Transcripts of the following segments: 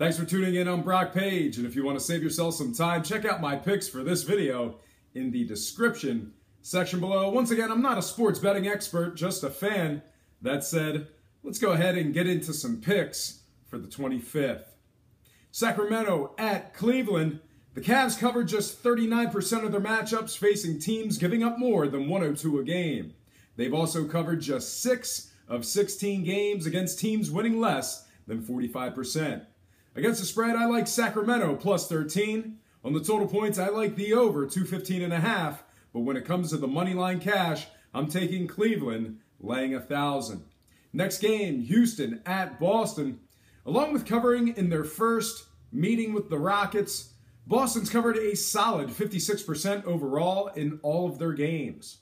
Thanks for tuning in. I'm Brock Page, and if you want to save yourself some time, check out my picks for this video in the description section below. Once again, I'm not a sports betting expert, just a fan. That said, let's go ahead and get into some picks for the 25th. Sacramento at Cleveland. The Cavs covered just 39% of their matchups, facing teams giving up more than 102 a game. They've also covered just 6 of 16 games against teams winning less than 45%. Against the spread, I like Sacramento plus 13. On the total points, I like the over 215.5. But when it comes to the money line cash, I'm taking Cleveland laying 1,000. Next game, Houston at Boston. Along with covering in their first meeting with the Rockets, Boston's covered a solid 56% overall in all of their games.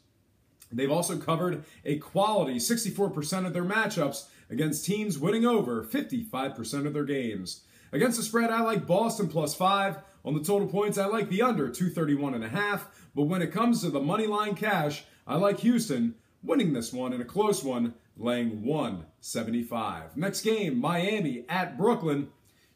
They've also covered a quality 64% of their matchups against teams winning over 55% of their games. Against the spread, I like Boston plus 5. On the total points, I like the under 231.5. But when it comes to the money line cash, I like Houston winning this one in a close one, laying 175. Next game, Miami at Brooklyn.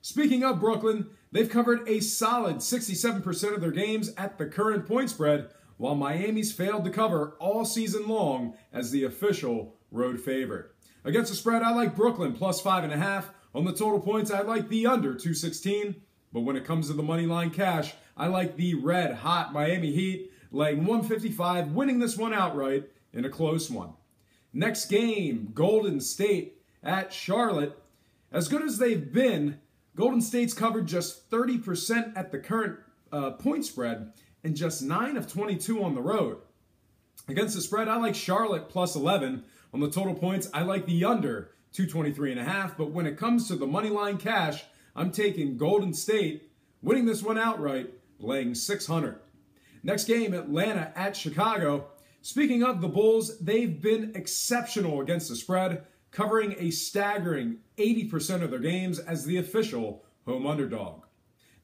Speaking of Brooklyn, they've covered a solid 67% of their games at the current point spread, while Miami's failed to cover all season long as the official road favorite. Against the spread, I like Brooklyn plus 5.5. On the total points, I like the under 216. But when it comes to the money line cash, I like the red hot Miami Heat laying 155, winning this one outright in a close one. Next game, Golden State at Charlotte. As good as they've been, Golden State's covered just 30% at the current point spread and just 9 of 22 on the road. Against the spread, I like Charlotte plus 11. On the total points, I like the under 223.5. But when it comes to the money line cash, I'm taking Golden State, winning this one outright, laying 600. Next game, Atlanta at Chicago. Speaking of the Bulls, they've been exceptional against the spread, covering a staggering 80% of their games as the official home underdog.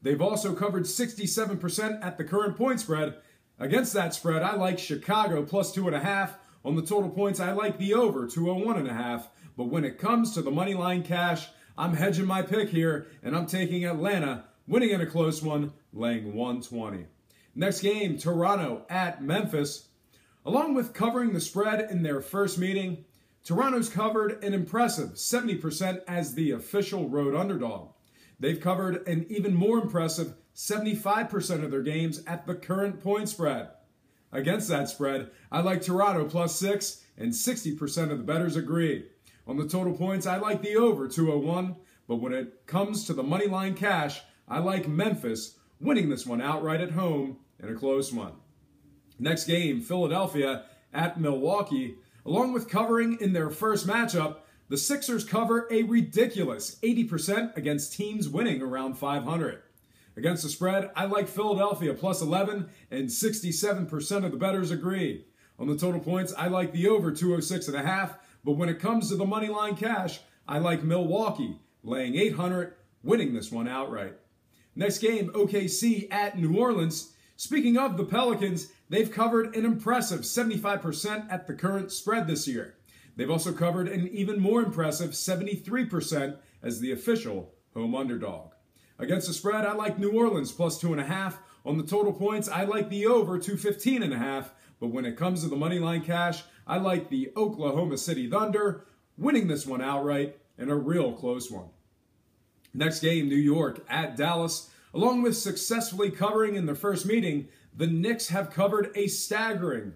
They've also covered 67% at the current point spread. Against that spread, I like Chicago plus 2.5. On the total points, I like the over 201.5. But when it comes to the money line cash, I'm hedging my pick here, and I'm taking Atlanta, winning in a close one, laying 120. Next game, Toronto at Memphis. Along with covering the spread in their first meeting, Toronto's covered an impressive 70% as the official road underdog. They've covered an even more impressive 75% of their games at the current point spread. Against that spread, I like Toronto plus 6, and 60% of the bettors agree. On the total points, I like the over 201, but when it comes to the money line cash, I like Memphis winning this one outright at home in a close one. Next game, Philadelphia at Milwaukee. Along with covering in their first matchup, the Sixers cover a ridiculous 80% against teams winning around 500. Against the spread, I like Philadelphia plus 11, and 67% of the bettors agree. On the total points, I like the over 206.5, but when it comes to the money line cash, I like Milwaukee laying 800, winning this one outright. Next game, OKC at New Orleans. Speaking of the Pelicans, they've covered an impressive 75% at the current spread this year. They've also covered an even more impressive 73% as the official home underdog. Against the spread, I like New Orleans plus 2.5. On the total points, I like the over 215.5. But when it comes to the money line cash, I like the Oklahoma City Thunder, winning this one outright in a real close one. Next game, New York at Dallas. Along with successfully covering in their first meeting, the Knicks have covered a staggering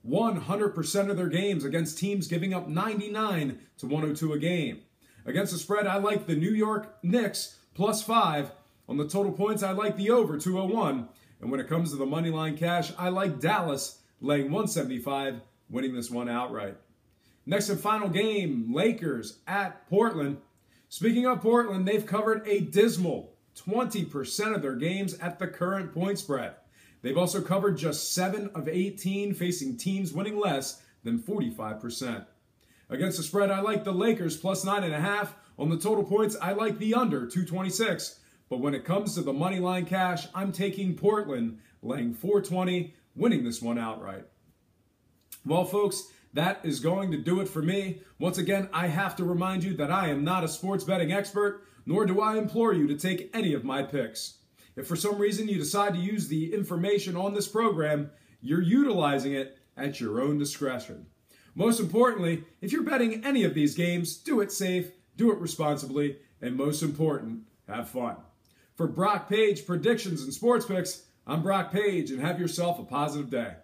100% of their games against teams giving up 99 to 102 a game. Against the spread, I like the New York Knicks plus 5. On the total points, I like the over 201. And when it comes to the money line cash, I like Dallas laying 175, winning this one outright. Next and final game, Lakers at Portland. Speaking of Portland, they've covered a dismal 20% of their games at the current point spread. They've also covered just 7 of 18, facing teams winning less than 45%. Against the spread, I like the Lakers plus 9.5. On the total points, I like the under 226. But when it comes to the money line cash, I'm taking Portland, laying 420, winning this one outright. Well, folks, that is going to do it for me. Once again, I have to remind you that I am not a sports betting expert, nor do I implore you to take any of my picks. If for some reason you decide to use the information on this program, you're utilizing it at your own discretion. Most importantly, if you're betting any of these games, do it safe, do it responsibly, and most important, have fun. For Brock Page Predictions and Sports Picks, I'm Brock Page, and have yourself a positive day.